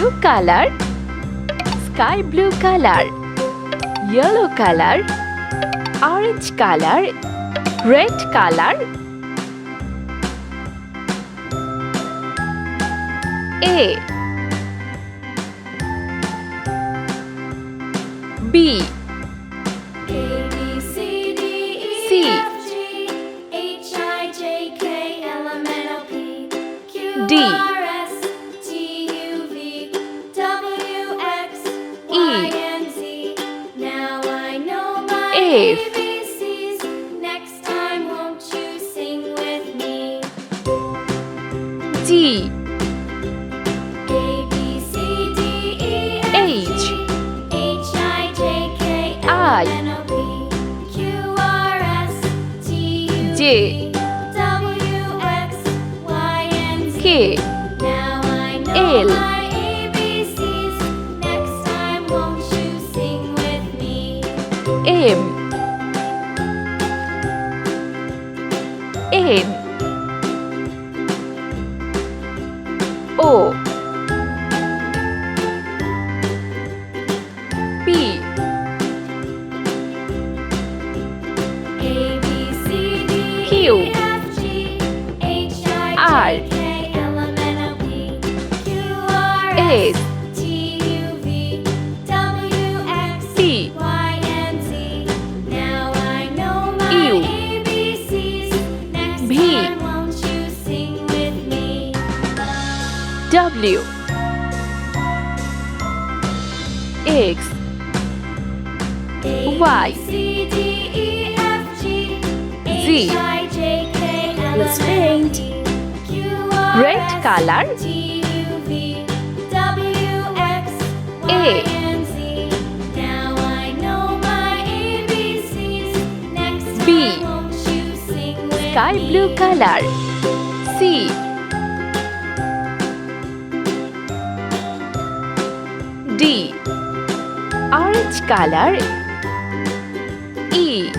blue color, sky blue color, yellow color, orange color, red color. A, B, C, D, F, G, H, I, J, K, L, M, N, O, P, Q, R, S, T, U, V, W, X, Y, Z. Let's paint. Red color, A, B, sky blue color, C, D, orange color, E,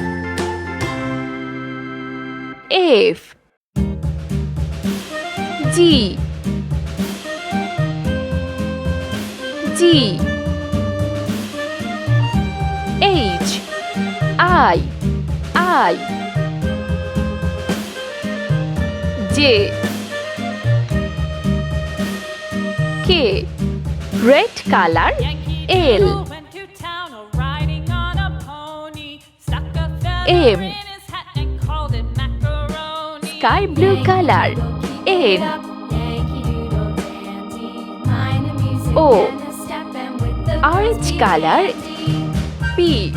F, G, G, H, I, J, K, red color, L, M, sky blue color, N, O, orange color, P,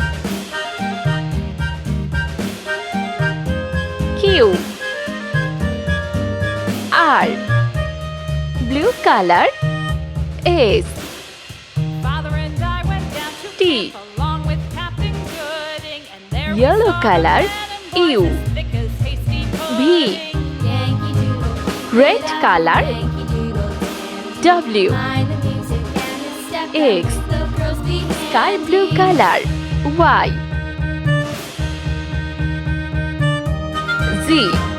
Q, R, blue color, S, T, yellow color, U, V, red color, W, X, sky blue color, Y, Z.